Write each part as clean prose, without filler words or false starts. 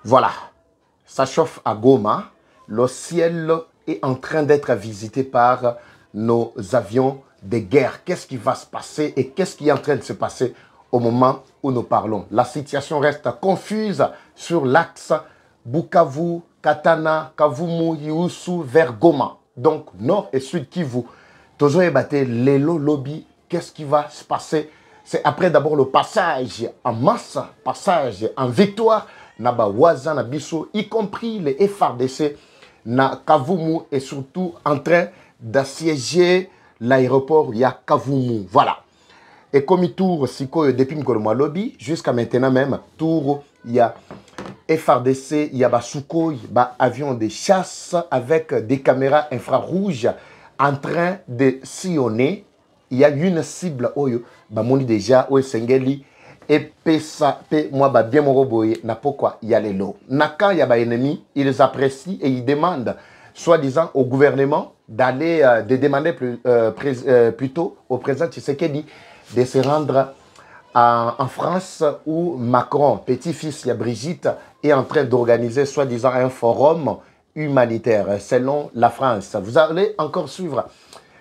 Voilà, ça chauffe à Goma. Le ciel est en train d'être visité par nos avions de guerre. Qu'est-ce qui va se passer et qu'est-ce qui est en train de se passer au moment où nous parlons? La situation reste confuse sur l'axe Bukavu, Katana, Kavumu, Yiusu vers Goma. Donc, nord et sud Kivu. Toujours ébatté, Lelo Lobby, qu'est-ce qui va se passer? C'est après d'abord le passage en masse, passage en victoire, Naba Waza, Nabiso, y compris les FRDC, na Kavumu est surtout en train d'assiéger l'aéroport, il y a Kavumu. Voilà. Et comme il tourne, depuis le lobby, jusqu'à maintenant même, tour, il y a FRDC, il y a Sukhoi, avion de chasse avec des caméras infrarouges en train de sillonner. Il y a une cible, bamoni déjà, Sengeli, et pesa, moi, bien mon robot, n'a pourquoi il y a les lots. Quand il y a ennemi, ils apprécient et ils demandent, soi-disant, au gouvernement d'aller, de demander plutôt au président Tshisekedi de se rendre en France où Macron, petit-fils, il y a Brigitte, est en train d'organiser, soi-disant, un forum humanitaire selon la France. Vous allez encore suivre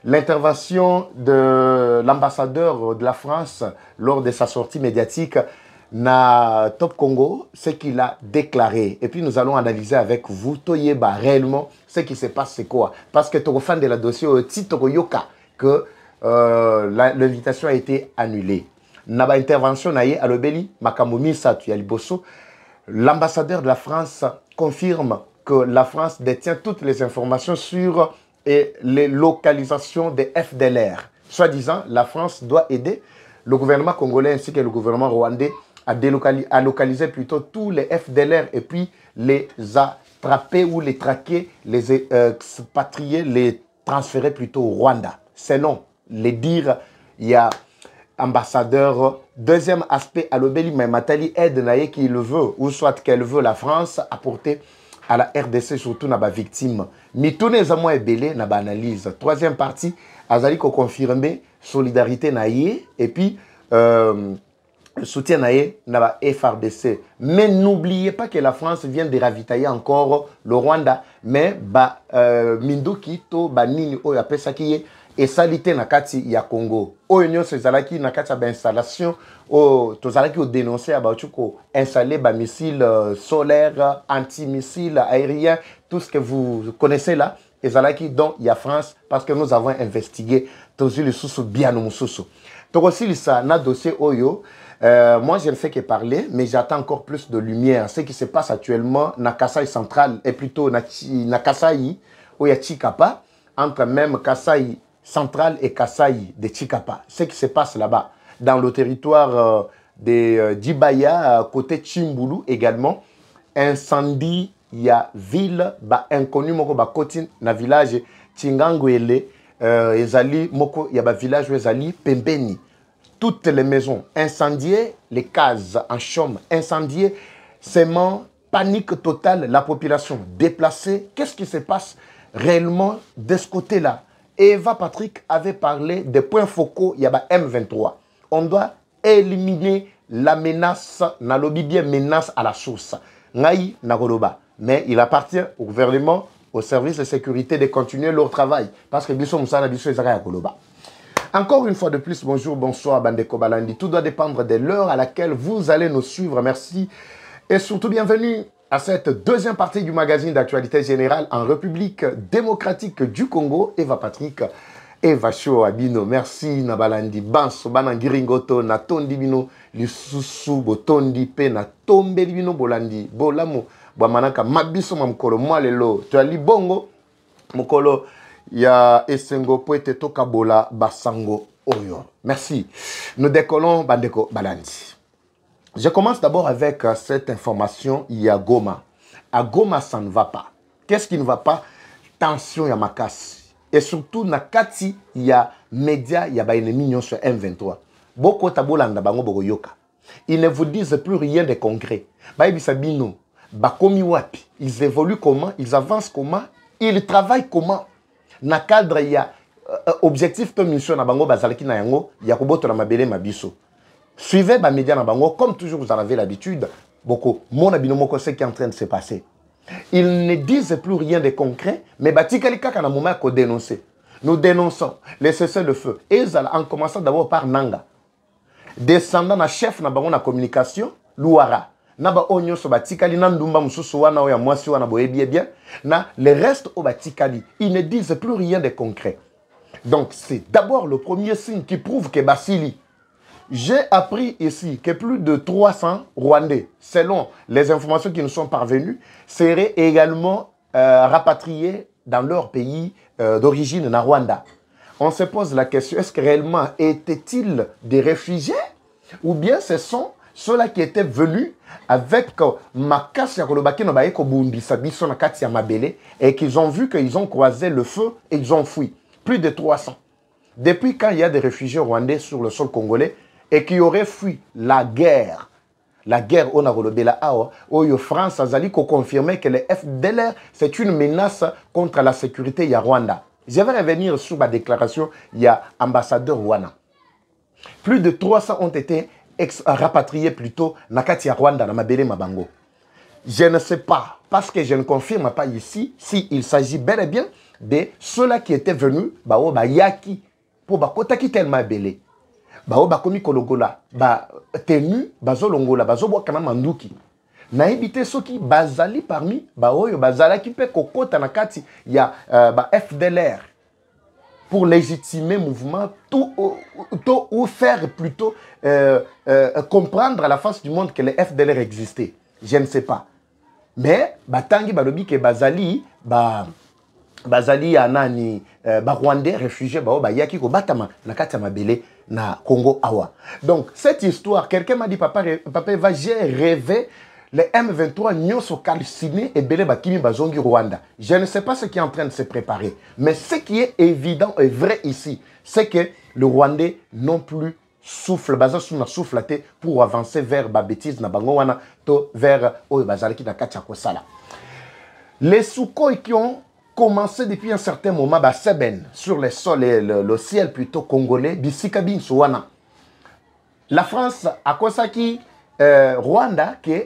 l'intervention de l'ambassadeur de la France lors de sa sortie médiatique na Top Congo, ce qu'il a déclaré. Et puis nous allons analyser avec vous, Toyeba, réellement, ce qui se passe, c'est quoi? Parce que tu fan de la dossier au Tito Yoka que l'invitation a été annulée. Naba intervention naie à l'Obeli, Makamoumi Satu Yaliboso, l'ambassadeur de la France confirme que la France détient toutes les informations sur les localisations des FDLR. Soi-disant, la France doit aider le gouvernement congolais ainsi que le gouvernement rwandais à localiser plutôt tous les FDLR et puis les attraper ou les traquer, les expatrier, les transférer plutôt au Rwanda. Selon les dires, il y a ambassadeur. Deuxième aspect, à l'Obéli, mais Matali aide Naye qui le veut, ou soit qu'elle veut la France apporter à la RDC, surtout na ba victime. Mitoune Zamwa Ebele na ba analyse. Troisième partie, Azali ko confirmer solidarité Naye et puis soutien Naye na ba FRDC. Mais n'oubliez pas que la France vient de ravitailler encore le Rwanda, mais ba Minduki to ba nini o ya pesa kiye et salité na kati ya Congo. Oyo sezalaki na kati ba installation o tozalaki o dénoncer ba chuko installer ba missile solaire, anti-missile aérien, tout ce que vous connaissez là, ezalaki donc il y a France parce que nous avons investigué tozu le sous bien no mususu. Donc aussi ça na dossier oyo moi je ne fais que parler mais j'attends encore plus de lumière. Ce qui se passe actuellement na Kasai central et plutôt na Kasai où il y a Chikapa entre même Kasai central et Kasai de Chikapa. Ce qui se passe là-bas, dans le territoire de Dibaya, côté Chimbulu également, incendie, il y a ville, inconnu, moko kotine, na village Chingangwele, ezali, moko, il y a village ezali, Pembeni. Toutes les maisons incendiées, les cases en chaume incendiées, seulement panique totale, la population déplacée. Qu'est-ce qui se passe réellement de ce côté-là? Eva Patrick avait parlé des points focaux, il y a M23. On doit éliminer la menace, na lobby bien menace à la source. Ngaï Nagoloba. Mais il appartient au gouvernement, au service de sécurité de continuer leur travail. Parce que Bisso Moussa Bisso Ezara Goloba. Encore une fois de plus, bonjour, bonsoir, Bandeko Balandi. Tout doit dépendre de l'heure à laquelle vous allez nous suivre. Merci. Et surtout, bienvenue à cette deuxième partie du magazine d'actualité générale en République démocratique du Congo. Eva Patrick, Eva Show Abino. Merci Nabalandi. Banso Banangiringoto, Natondi Bino, Lisusu, Botondi Pe, Natombe Bino Bolandi, Bolamo, Bamanaka, Mabiso Mamkolo, Mwalelo, Tuali Bongo, Mokolo, Ya Esengo, Poete Tokabola, Basango, Oyo. Merci. Nous décollons Bandeko Balandi. Je commence d'abord avec cette information, il y a Goma. À Goma, ça ne va pas. Qu'est-ce qui ne va pas? Tension, il y a Makassi. Et surtout, Nakati, il y a médias, il y a ennemi sur M23. Beaucoup de tabolanda bango bogo yoka. Ils ne vous disent plus rien de concret. Baibisabino, bakomi wapi. Ils évoluent comment? Ils avancent comment? Ils travaillent comment? Na cadre, il y a objectif de mission na bango bazalaki na yango, il y a koboto na mabele mabiso. Suivez les médias dans Bango, comme toujours vous en avez l'habitude, beaucoup. Mon abinomoko, ce qui est en train de se passer. Ils ne disent plus rien de concret, mais Batikalika, quand moment qu'on dénoncer. Nous dénonçons les cessez-le-feu. Et en commençant d'abord par Nanga. Descendant na chef na bango na communication, Louara. Naba onyo so batikali nandumba mususu wana oya mwasi wana boyebi bien. Na le reste au batikali, ils ne disent plus rien de concret. Donc c'est d'abord le premier signe qui prouve que Basili. J'ai appris ici que plus de 300 Rwandais, selon les informations qui nous sont parvenues, seraient également rapatriés dans leur pays d'origine, na Rwanda. On se pose la question, est-ce que réellement étaient-ils des réfugiés? Ou bien ce sont ceux-là qui étaient venus avec Makasi Yakolobaki no Baeko Bundisa Biso na Kati ya Mabele et qu'ils ont vu qu'ils ont croisé le feu et ils ont fui. Plus de 300. Depuis quand il y a des réfugiés rwandais sur le sol congolais et qui auraient fui la guerre on a relobé la Awa, où France a confirmé que les FDLR, c'est une menace contre la sécurité ya Rwanda. Je vais revenir sur ma déclaration, il y a ambassadeur Rwanda. Plus de 300 ont été rapatriés plutôt Nakati ya Rwanda, na Mabele Mabango. Je ne sais pas, parce que je ne confirme pas ici, s'il s'agit bel et bien de ceux-là qui étaient venus, Yaki, pour Bakotaki tel Mabele. Bao bakomi kologola ba tenu bazolongola bazobwaka na manduki na ebité soki bazali parmi baoyo bazala ki pe kokota na kati ya ba FDLR pour légitimer mouvement tout ou faire plutôt comprendre à la face du monde que les FDLR existaient. Je ne sais pas, mais batangi balobi ke bazali anani ba Rwandais réfugiés yaki ko batama na kati ya Mabele na Congo Awa. Donc cette histoire, quelqu'un m'a dit papa Eva, j'ai rêvé les M23 nyoso calciné et belé bakimi bazongi Rwanda. Je ne sais pas ce qui est en train de se préparer, mais ce qui est évident et vrai ici, c'est que le Rwandais non plus souffle soufflaté pour avancer vers ba bêtise na bango wana to vers oyo bazalaki na kati ya kosala. Les Sukhoi qui ont commencé depuis un certain moment à Seben, sur les sols et le ciel plutôt congolais, Bissikabin Souana. La France a consacré Rwanda qui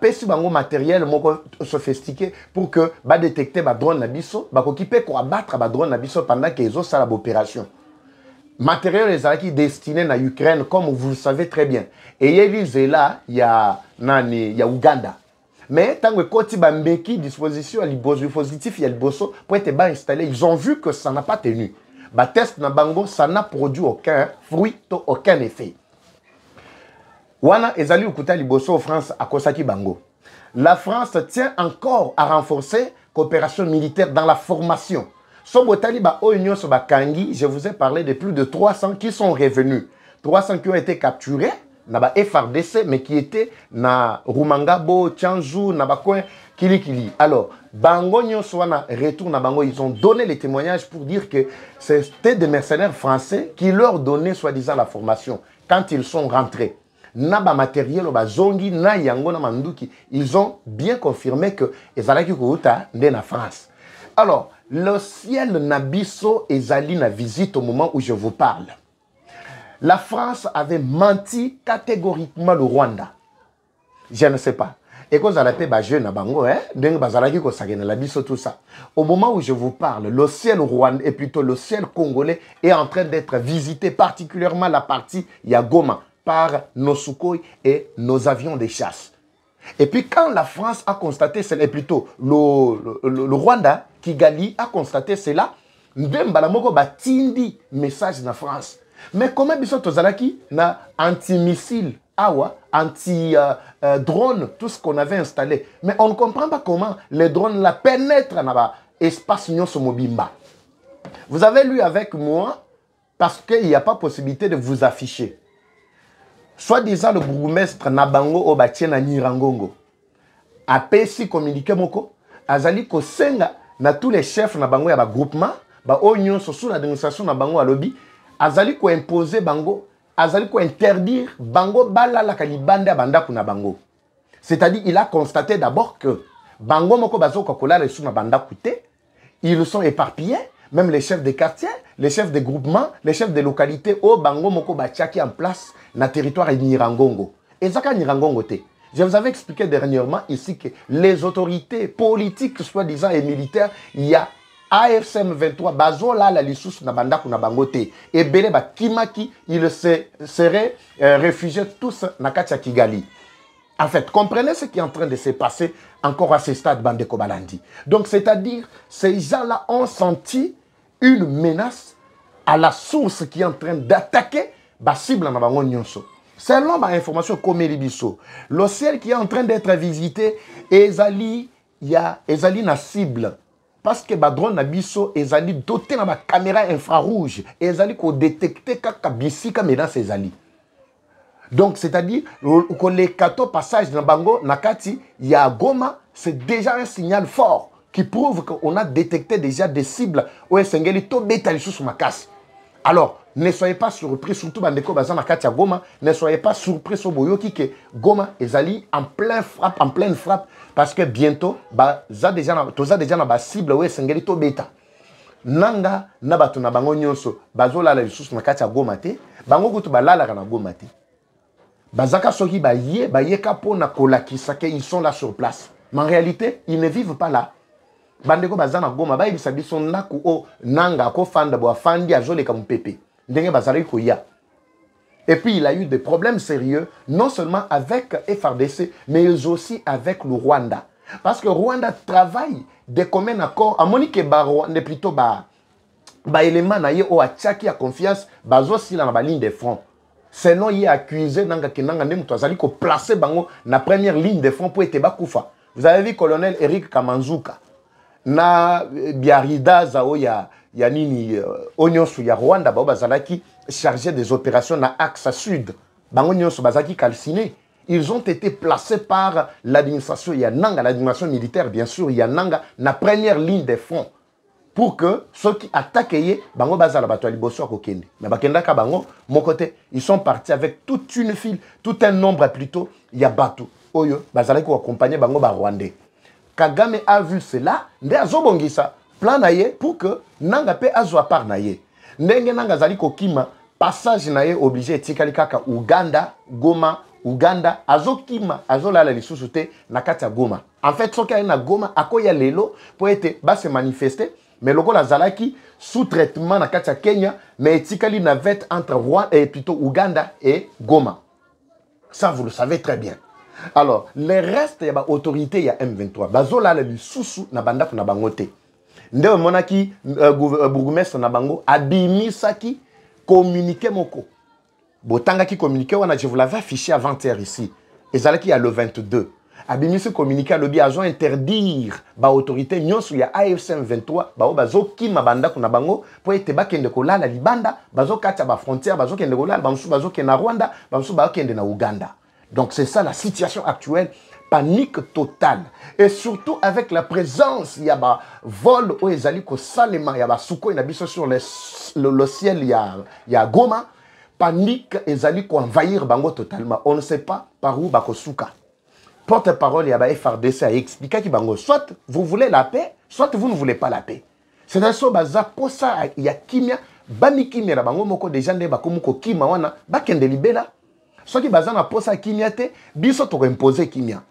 pesi bango matériel moko sophistiqué pour que ba détecter ba drone na biso, ba occupé ko abattre ba drone na biso pendant qu'ils ont ça l'opération. Matériel les qui destiné na Ukraine comme vous le savez très bien. Et il là il y a Uganda. Mais tant que Koti Bambeki disposition à dispositif il y a le bosso pour être installé, ils ont vu que ça n'a pas tenu. Ba test na bango ça n'a produit aucun fruit, aucun effet. Wana ezali ukuta liboso France à Kosaki Bango. La France tient encore à renforcer coopération militaire dans la formation. Sobotali ba Oignon Sobakangi, je vous ai parlé de plus de 300 qui sont revenus. 300 qui ont été capturés. Naba FRDC, mais qui était na Rumangabo, Tchanjou, Nabakoin, Kilikili. Alors, Bango Nyoswana retourne à Bango, ils ont donné les témoignages pour dire que c'était des mercenaires français qui leur donnaient soi-disant la formation quand ils sont rentrés. Naba matériel, Zongi, na Yango, na Manduki, ils ont bien confirmé que Ezalaki Kouta n'est na France. Alors, le ciel Nabiso Ezali na visite au moment où je vous parle. La France avait menti catégoriquement le Rwanda. Je ne sais pas. Et quand vous avez fait jeune à Bango, tout ça. Au moment où je vous parle, le ciel rwandais, et plutôt le ciel congolais, est en train d'être visité, particulièrement la partie Yagoma, par nos Sukhoi et nos avions de chasse. Et puis quand la France a constaté, c'est plutôt le Rwanda, Kigali, a constaté cela, Ndembalamoko batindi message na France. Mais comment biso tozalaki na anti-missile, anti-drone, tout ce qu'on avait installé. Mais on ne comprend pas comment les drones la pénètrent dans l'espace Nyonso Mobimba. Vous avez lu avec moi parce qu'il n'y a pas possibilité de vous afficher. Soit-disant le bourgmestre Nabango Obatien na Nirangongo a pesi communiqué moko azali ko senga na tous les chefs Nabango ya ba groupement ba Oignon sous l'administration Nabango à lobby. Azali ko imposer bango, azali ko interdire bango bala la kalibanda banda kuna bango. C'est-à-dire il a constaté d'abord que bango moko bazo kokola les sous na banda kouté, ils sont éparpillés, même les chefs des quartiers, les chefs des groupements, les chefs des localités au bango moko bachaki en place na territoire Nirangongo. Et zaka Nirangongo te. Je vous avais expliqué dernièrement ici que les autorités politiques, soi-disant et militaires, il y a AFCM 23, bazola la lisusu na bandaku na bangote, et belé ba kimaki, ils seraient réfugiés tous na katia Kigali. En fait, comprenez ce qui est en train de se passer encore à ce stade, Bandeko Balandi. Donc, c'est-à-dire, ces gens-là ont senti une menace à la source qui est en train d'attaquer la cible dans Bango Nyonso. Selon l'information comme Elibiso, le ciel qui est en train d'être visité, Ezali na cible. Parce que le drone Nabiso, Ezali doté de caméra infrarouge, Ezali ko détecter kaka bisika menace Ezali. Donc, c'est-à-dire, que les 14 passages dans Bango, Nakati, il y a Goma, c'est déjà un signal fort qui prouve qu'on a détecté déjà des cibles où Sengeli to beta sur ma casse. Alors, ne soyez pas surpris, surtout Bandeko Bazan Nakati à Goma, ne soyez pas surpris sur Boyoki que Goma est allé en pleine frappe, parce que bientôt, ça déjà dans la cible où Sengeli to beta. Nanga, nabatu na bango nyonso, bazola la lisusu Nakati à Goma te, bango kutu balala na Goma te. Bazaka soki baye kapo na kolakisa ke ils sont là sur place. Mais en réalité, ils ne vivent pas là. Bandeko bazana Goma ba ibisa biso naku o nanga ko fanda bo afandi azole ka mpepe. Ndenge bazali ko ya. Et puis il a eu des problèmes sérieux non seulement avec FRDC mais aussi avec le Rwanda. Parce que Rwanda travaille des communs accords à Monique Rwanda plutôt élément na ye o achaki a confiance bazo sila na ba ligne de front. Sinon, il est accusé de placer la première ligne de front pour être bakoufa. Vous avez vu le colonel Eric Kamanzuka. Na Biarida Zao ya nini Onyosu ya Rwanda bazalaki chargé des opérations na axe sud. Bangonyosu bazaki calciné. Ils ont été placés par l'administration Yananga, l'administration militaire bien sûr Yananga, na première ligne de front. Pour que ceux qui attaquent, bango bazala bato liboso à kokende. Mais bakenda ka bango, mon côté, ils sont partis avec toute une file, tout un nombre plutôt, il y a bateau. Oyo, bazala qui accompagner bango ba Rwandais. Kagame a vu cela, nde azobongisa plan naye pour que nanga pe azwa par naye. Ndenge nanga zali kokima passage naye obligé tikali kaka Uganda, Goma, Uganda, azokima, azolala lisusu te na kati ya Goma. En fait, soki na Goma akoya lelo pour être ba se manifester. Mais le la Zalaki, sous traitement na Katia Kenya, mais etikali navette entre Rwanda et plutôt Uganda et Goma. Ça, vous le savez très bien. Alors, le reste, il y a autorité, il y a M23. Bazola le susu na banda na bangote. Nde monaki bourgmestre na bango abimisaki communiqué moko. Botanga qui communiqué, je vous l'avais affiché avant-hier ici. Et Zalaki, il y a le 22. Abimisi communiqué à l'objet agent interdire ba autorité nyonso ya AFCM 23 ba bazo ki mabanda kuna bango po ete bakende kolala libanda bazo katia ba frontière bazo kende kolala bamusu bazo kende na Rwanda bamusu bazo kende na Uganda. Donc c'est ça la situation actuelle, panique totale et surtout avec la présence ya ba vol o ezali ko salema ya ba suko na biso sur le ciel ya Goma, panique ezali ko envahir bango totalement. On ne sait pas par où bakosuka. Porte-parole, il y a FRDC a expliqué que soit vous voulez la paix, soit vous ne voulez pas la paix. C'est dans ce bazar pour ça il y a kimia, bami kimia la bango moko des gens de bakomuko kima wana bakende libela. Soit qui bazar na posa kimia te, biso to imposer kimia.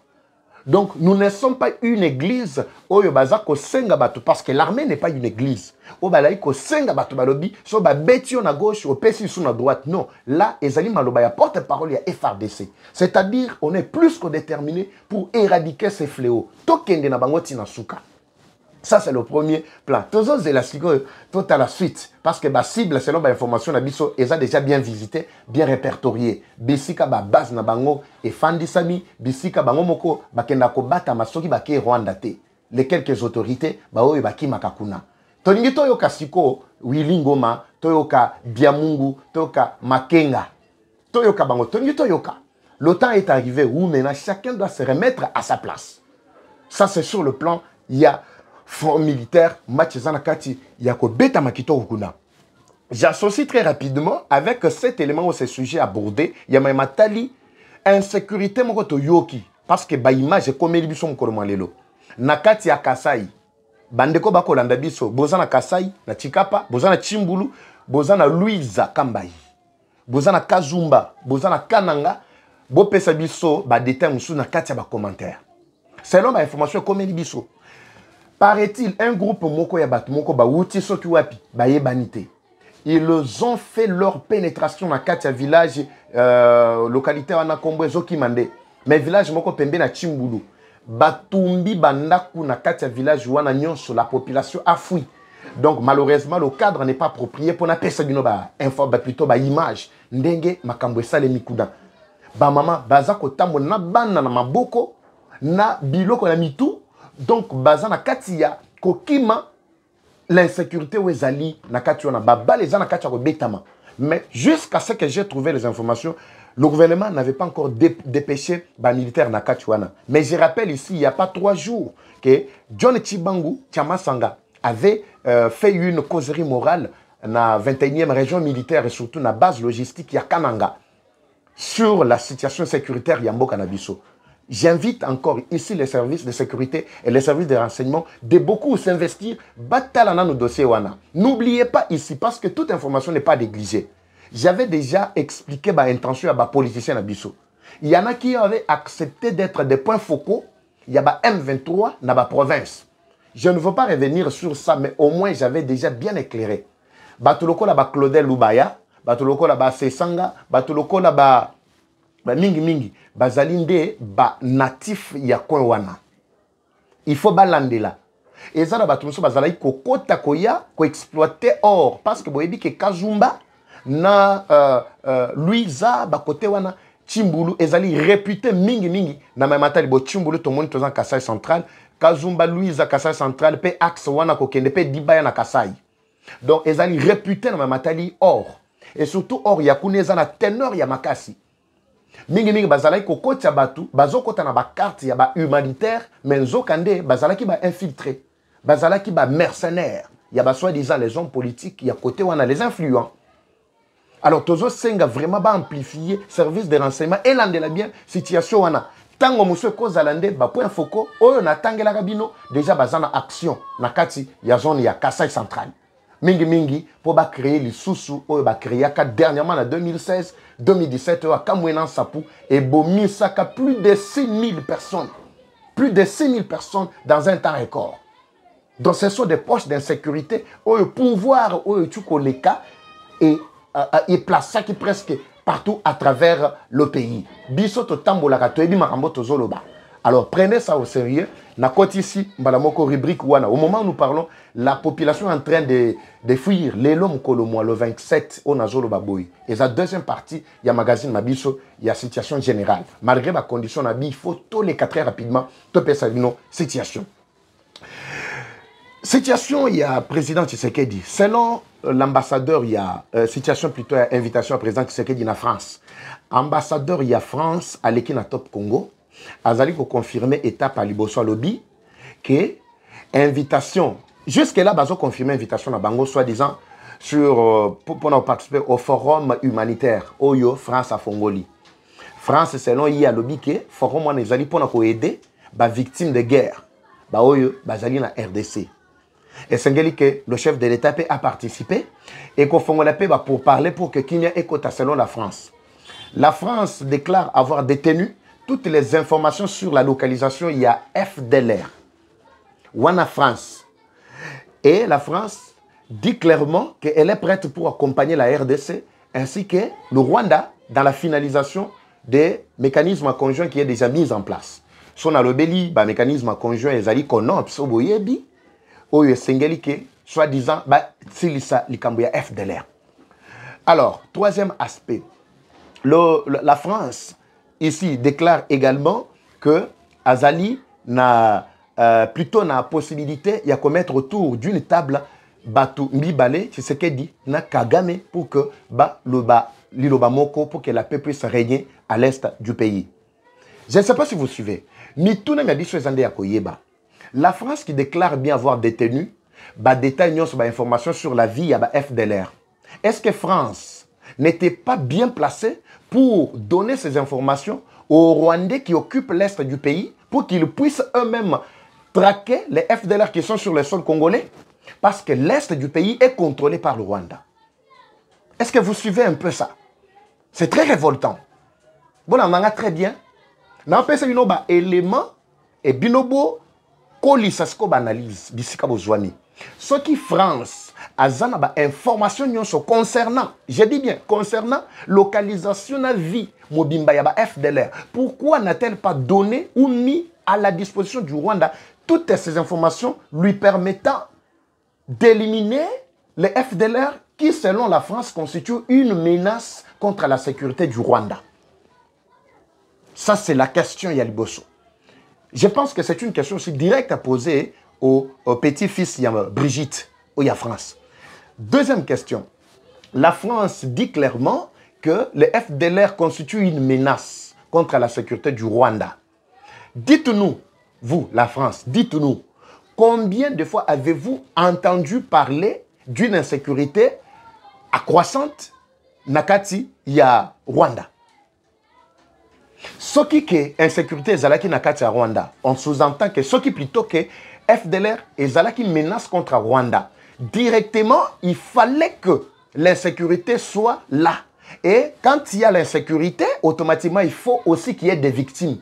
Donc nous ne sommes pas une église oyo bazar ko senga bato parce que l'armée n'est pas une église. O balai ko senga bato balobi so ba betio na gauche au pesi sur na droite. Non, là ezali maloba ya porte-parole ya FRDC. C'est-à-dire on est plus que déterminé pour éradiquer ces fléaux. Tokende na bango tina suka. Ça c'est le premier plan. Toujours élastiques tout à la suite parce que ma cible selon ma information na biso eza déjà bien visité, bien répertorié. Bisika ba base na bango et fandisami bisika bango moko bakenda ko bata masoki bake Rwanda te. Les quelques autorités ba oyo baki makakuna. Tolingi toyoka siko Willy Ngoma, toyoka Biamungu, toyoka Makenga. Toyoka bango, tolingi toyoka. Le temps est arrivé où maintenant chacun doit se remettre à sa place. Ça c'est sur le plan, il y a front militaire, match Zanakati, Yako Beta Makito Okuna. J'associe très rapidement avec cet élément ou ce sujet abordé, Yama Tali, insécurité Mokoto Yoki, parce que ba image comme Elibiso Mkoromalelo. Nakati ya Kasai, Bandeko Bako Landabiso, Bozana Kasai, na Chikapa, Bozana Chimbulu, Bozana Louisa Kambai, Bozana Kazumba, Bozana Kananga, Bo pesa biso ba détail musu na kati ya ba commentaire. Selon ma information comme biso. Paraît-il un groupe moko ya bat moko ba wuti soki wapi ba yebanité. Ils ont fait leur pénétration na kati ya village localité wana kombo ezoki mande. Mais village moko pembe na Chimbulu. Batumbi bandaku na kati ya village wana nyonso la population a fui. Donc malheureusement le cadre n'est pas approprié pour na pesa bino ba info ba plutôt ba image ndenge makambo esale mikuda. Ba mama baza kotambo na bana na maboko na biloko na mitu. Donc baza na kati ya kokima l'insécurité ou ezali na kati wana baba les na kati ya kobetama. Mais jusqu'à ce que j'ai trouvé les informations, le gouvernement n'avait pas encore dépêché les militaires na kati wana. Mais je rappelle ici, il n'y a pas 3 jours que John Chibangu Tchamasanga avait fait une causerie morale na 21e région militaire et surtout na base logistique ya Kananga sur la situation sécuritaire ya Mboka na biso. J'invite encore ici les services de sécurité et les services de renseignement de beaucoup s'investir. Batalana nos dossiers wana. N'oubliez pas ici parce que toute information n'est pas négligée. J'avais déjà expliqué ma intention à ma politicien à Bissau. Il y en a qui avaient accepté d'être des points focaux. Il y a ma M23 dans ma province. Je ne veux pas revenir sur ça, mais au moins j'avais déjà bien éclairé. Batuloko là-bas Claudel Lubaya, Batuloko là-bas Sesanga, Batuloko là-bas mingi mingi, bazalinde ba natif ya coin wana. Il faut balander là. Et ça là batumso bazalai ko kota koya ko exploiter or parce que boyebi ke Kazumba na Luiza ba côté wana Chimbulu ezali réputé mingi mingi na mamatali bo Chimbulu to moni tozan Kasai central, Kazumba Luiza Kasai central pe axe wana ko kende pe dibaya na Kasai. Donc ezali réputé na mamatali or et surtout or ya kuneza na tenor ya makasi. Mingi mingi bazalaki kokota batu bazokota na ba carte ya ba humanitaire mais nzokande bazalaki ba infiltré bazalaki ba mercenaires ya ba soi-disant les hommes politiques ya côté wana les influents. Alors tozo senga vraiment ba amplifier service de renseignement et landela bien situation wana tango muso koza lande ba point focaux oyo na tangela kabino déjà bazana action na kati ya zone ya Kasai central. Mingi mingi pour ba créer les sous oyo ba créer ka dernièrement en 2016 2017 à Kamwenan Sapou et Bomi Saka plus de 6000 personnes. Plus de 6000 personnes dans un temps record. Donc ce sont des poches d'insécurité où le pouvoir où les cas et placé qui presque partout à travers le pays. Bisoto tambola to ebi makambo to zoloba. Alors prenez ça au sérieux. Na côte ici, mbalamoko rubrique wana. Au moment où nous parlons, la population est en train de fuir. L'homme Kolomoa le 27 au Nazolo Baboui. Et la deuxième partie, il y a magazine Mabiso, il y a situation générale. Malgré ma condition, il faut tous les 4 heures rapidement. Topé Salino, situation. Situation, il y a président Tshisekedi. Selon l'ambassadeur, il y a situation plutôt invitation à président Tshisekedi en France. Ambassadeur, il y a France, à l'équipe Top Congo. Azali ko confirmer étape à Liboso lobby que invitation jusque là bazo confirmer invitation à Bango soi-disant sur pour participer au forum humanitaire Oyo France à Fongoli. France selon y a lobby que forum wana ezali pour ko aider ba victimes de guerre ba Oyo bazali na RDC. Et sengeli que le chef de l'État a participé et ko Fongola pe ba pour parler pour que Kenya écoute selon la France. La France déclare avoir détenu toutes les informations sur la localisation, il y a FDLR. Wana France. Et la France dit clairement qu'elle est prête pour accompagner la RDC ainsi que le Rwanda dans la finalisation des mécanismes conjoints qui est déjà mis en place. Son alobeli, ba mécanisme conjoint ezali kono psoboyebi oyo sengeli ke soi-disant ba silisa likambo ya FDLR. Alors, troisième aspect. La France ici déclare également que Azali n'a plutôt la possibilité de commettre autour d'une table Batu Mbibale, c'est ce qu'elle dit, na Kagame pour que l'Iloba Moko, pour que la paix puisse régner à l'est du pays. Je ne sais pas si vous suivez. La France qui déclare bien avoir détenu, détail sur information sur la vie à FDLR. Est-ce que France n'était pas bien placée pour donner ces informations aux Rwandais qui occupent l'est du pays pour qu'ils puissent eux-mêmes traquer les FDLR qui sont sur le sol congolais parce que l'est du pays est contrôlé par le Rwanda. Est-ce que vous suivez un peu ça? C'est très révoltant. Bon, on a très bien. Na pesa bino ba élément et binobo kolisa sko ba analyse bisika bozwani. Ce qui France azana ba information nyonso concernant, je dis bien concernant localisation na vie mobimba ya ba FDLR. Pourquoi n'a-t-elle pas donné ou mis à la disposition du Rwanda toutes ces informations lui permettant d'éliminer les FDLR qui, selon la France, constituent une menace contre la sécurité du Rwanda? Ça, c'est la question Yaliboso. Je pense que c'est une question aussi directe à poser au petit-fils Brigitte, ou à France. Deuxième question. La France dit clairement que les FDLR constituent une menace contre la sécurité du Rwanda. Dites-nous, vous, la France, dites-nous, combien de fois avez-vous entendu parler d'une insécurité accroissante nakati ya Rwanda? Ce qui est insécurité zalaki nakati ya Rwanda, on sous-entend que ce qui plutôt que FDLR et zalaki menace contre Rwanda. Directement, il fallait que l'insécurité soit là. Et quand il y a l'insécurité, automatiquement, il faut aussi qu'il y ait des victimes.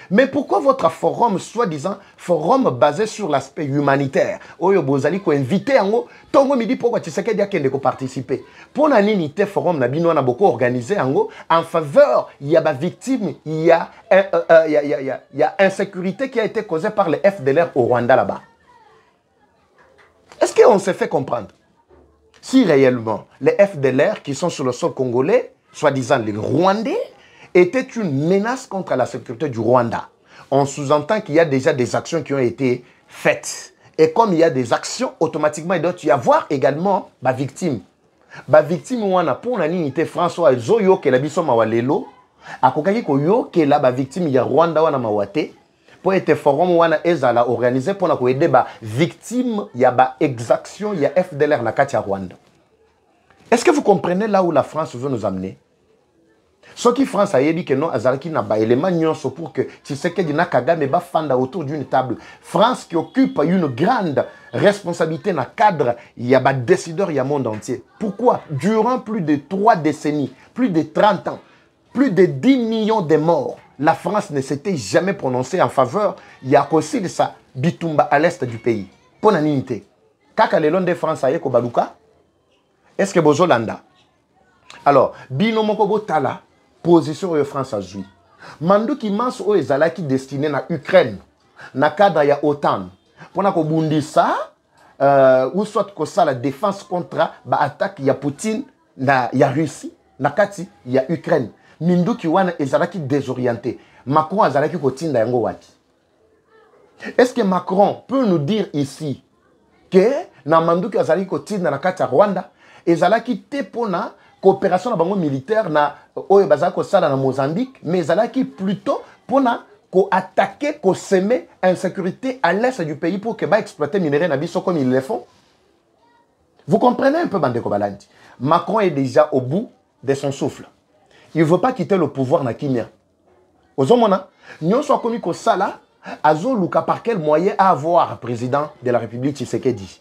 Mais pourquoi votre forum, soi-disant, forum basé sur l'aspect humanitaire, Oyo Bozali ko invité ango, tongo midi pourquoi tu sais qu'il y a quelqu'un qui participer. Pour la unité forum Nabino a beaucoup organisé ango en faveur, il y a des victimes, il y a insécurité qui a été causée par les FDLR au Rwanda là-bas. Est-ce qu'on s'est fait comprendre? Si réellement les FDLR qui sont sur le sol congolais, soi-disant les Rwandais, était une menace contre la sécurité du Rwanda. On sous-entend qu'il y a déjà des actions qui ont été faites. Et comme il y a des actions, automatiquement, il doit y avoir également ma victime. Ma victime, on a pour la unité François Zoyo, qui est la biso mawalelo, a kokaki ko yo, qui est la victime, il y a Rwanda, wana mawate, pour être forum, wana ezala organisé, pour na ko aider ba victime, il y a ba exaction, il y a FDLR na katia Rwanda. Est-ce que vous comprenez là où la France veut nous amener? Ce qui France a dit que non, Azaraki n'a pas élément nyonso pour que Tshisekedi na Kagame ba fanda autour d'une table. France qui occupe une grande responsabilité dans le cadre, il y a des décideurs, il y a le monde entier. Pourquoi? Durant plus de 3 décennies, plus de 30 ans, plus de 10 millions de morts, la France ne s'était jamais prononcée en faveur. Il y a aussi de ça, Bitumba à l'est du pays. Pour l'unité. Kaka le long de France a yeko baluka? Est-ce que Bozolanda? Alors, Bino Mokobo Tala, position de France a joué. Mandou qui mange au ezalaki destiné na Ukraine, na cadre ya OTAN. Pour na ko bundisa, ou soit que ça la défense contre ba attaque ya Poutine na ya Russie, na kati ya Ukraine. Mindu ki wana ezalaki désorienté. Macron azalaki ko tinda yango wati. Est-ce que Macron peut nous dire ici que na mandu ki azalaki ko tinda na kati ya Rwanda ezalaki te pona coopération na bango militaire na oyo bazako sala na Mozambique, mais ezalaki plutôt pona ko attaquer, ko semer insécurité à l'est du pays pour que ba exploiter minerais na biso comme ils le font. Vous comprenez un peu Bandeko Balandi? Macron est déjà au bout de son souffle. Il ne veut pas quitter le pouvoir na Kimia. Ozomona, nyon soit commis ko sala azo luka par quel moyen avoir président de la République Tshisekedi.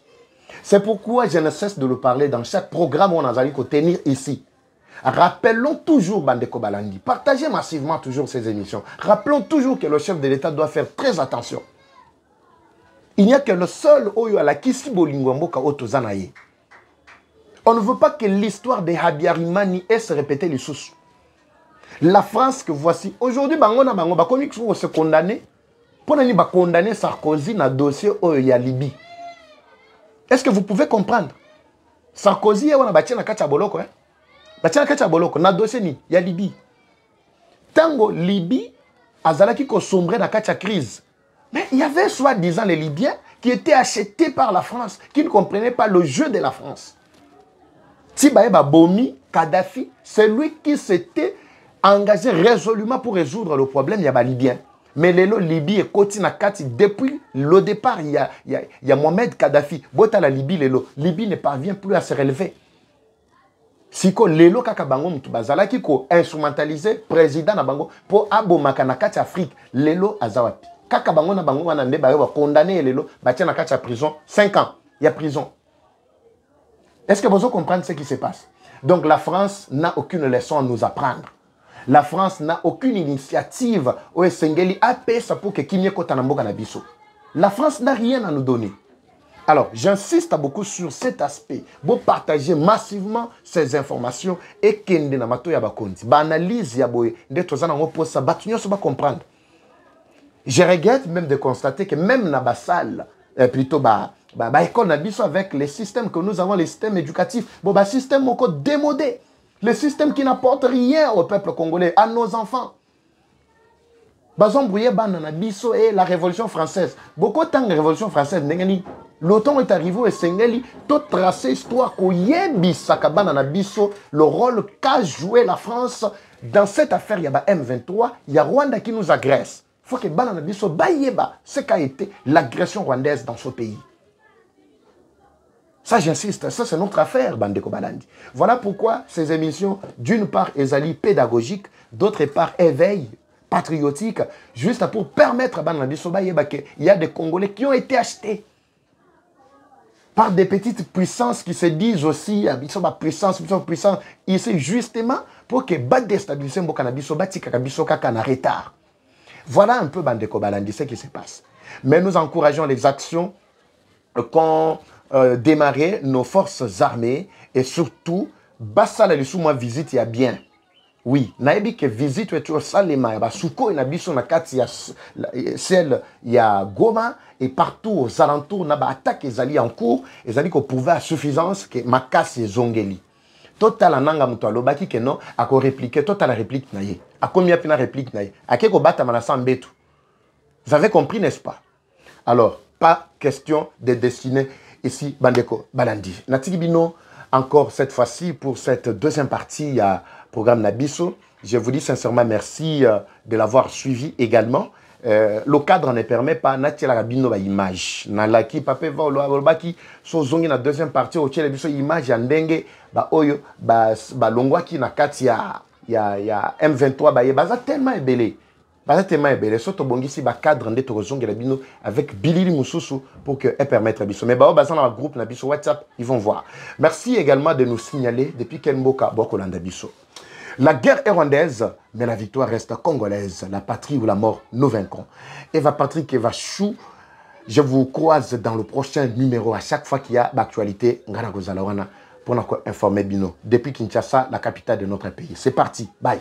C'est pourquoi je ne cesse de le parler dans chaque programme où on a allé tenir ici. Rappelons toujours Bandeko Balandi. Partagez massivement toujours ces émissions. Rappelons toujours que le chef de l'État doit faire très attention. Il n'y a que le seul Oyo à la Kisi Bolingwamboka Otozanaye. On ne veut pas que l'histoire de Habyarimani ait se répéter les sous. La France que voici, aujourd'hui, Bango Bakomi se condamner. Pour nous condamner Sarkozy dans le dossier Oyo ya Libye. Est-ce que vous pouvez comprendre? Sarkozy est na kacha boloko, hein? Batia kacha boloko na dossier ni ya Libye. Tango Libye azalaki ko sombre na kacha crise. Mais il y avait soi-disant les Libyens qui étaient achetés par la France, qui ne comprenaient pas le jeu de la France. Tibaeba Bomi, Kadhafi, c'est lui qui s'était engagé résolument pour résoudre le problème yaba Libyen. Mais les Libye et Kotina Kati, depuis le départ, il y a Mohamed Kadhafi. Bota la Libye, Libye ne parvient plus à se relever. Si ko lelo kaka bango mutubazala ki ko instrumentaliser président na bango pour abomaka na kati Afrique, lelo azawapi. Kaka bango na bango wana nde ba condamné lelo, batia na kati à prison 5 ans. Il y a prison. Est-ce que vous comprenez ce qui se passe? Donc la France n'a aucune leçon à nous apprendre. La France n'a aucune initiative au Sengeli APS pour que Kimye Kotanamboka na biso. La France n'a rien à nous donner. Alors, j'insiste beaucoup sur cet aspect. Vous partagez massivement ces informations et kende na mato ya bakonzi. Ba analyse ya boye ndeto zana ngo ça batunyo so ba comprendre. Je regrette même de constater que même na ba salle plutôt école na biso avec les systèmes que nous avons, les systèmes éducatifs, système moko démodé. Le système qui n'apporte rien au peuple congolais, à nos enfants. Bazon brouillé banana biso et la Révolution française. Beaucoup de temps, la Révolution française, l'automne est arrivé au Sengeli, tout tracé histoire qu'on yebisaka banana biso, le rôle qu'a joué la France dans cette affaire. Il y a M23, il y a Rwanda qui nous agresse. Il faut que banana biso bayeba ce qu'a été l'agression rwandaise dans ce pays. Ça, j'insiste, ça c'est notre affaire, Bandeko Balandi. Voilà pourquoi ces émissions, d'une part, elles pédagogiques, d'autre part, éveil patriotique, juste pour permettre à Banana Sobayeba qu'il y a des Congolais qui ont été achetés par des petites puissances qui se disent aussi, ils sont puissance, ici justement pour que bas déstabiliser Mbokana Bisoba, Tika Bisoka Kana retard. Voilà un peu, Bandeko Balandi, ce qui se passe. Mais nous encourageons les actions qu'ont démarré nos forces armées et surtout, Bassala les sous-moi visite, il y a bien. Oui, naebi que visite tu es salema ya basuko na biso na kati ya celle ya Goma et partout aux alentours na ba attaque ezali en cours ezali ko prouver à suffisance que makasi zongeli. Total nanga muto alobaki que non ako répliquer total réplique na ye. Akomia pina réplique na ye. Akeko bata manasa mbetu. Vous avez compris n'est-ce pas? Alors, pas question de destiner ici Bandeko Balandi. Natiki bino encore cette fois-ci pour cette deuxième partie à programme Nabiso. Je vous dis sincèrement merci de l'avoir suivi également. Le cadre ne permet pas natia la bino ba image. Na laki pape va lo baki so zongi na deuxième partie au tchele biso image ya ndenge ba oyo ba longwa ki na kati ya M23 ba yebaza tellement ebelé. Baza tellement ebelé so to bongisi ba cadre ndé to zongi la bino avec Bilili Mususu pour que permettre biso. Mais ba baza na groupe na biso WhatsApp, ils vont voir. Merci également de nous signaler depuis Kenboka Bokolanda biso. La guerre est rwandaise, mais la victoire reste congolaise. La patrie ou la mort, nous vaincrons. Eva Patrick, Eva Chou, je vous croise dans le prochain numéro à chaque fois qu'il y a l'actualité pour nous informer Bino. Depuis Kinshasa, la capitale de notre pays. C'est parti. Bye.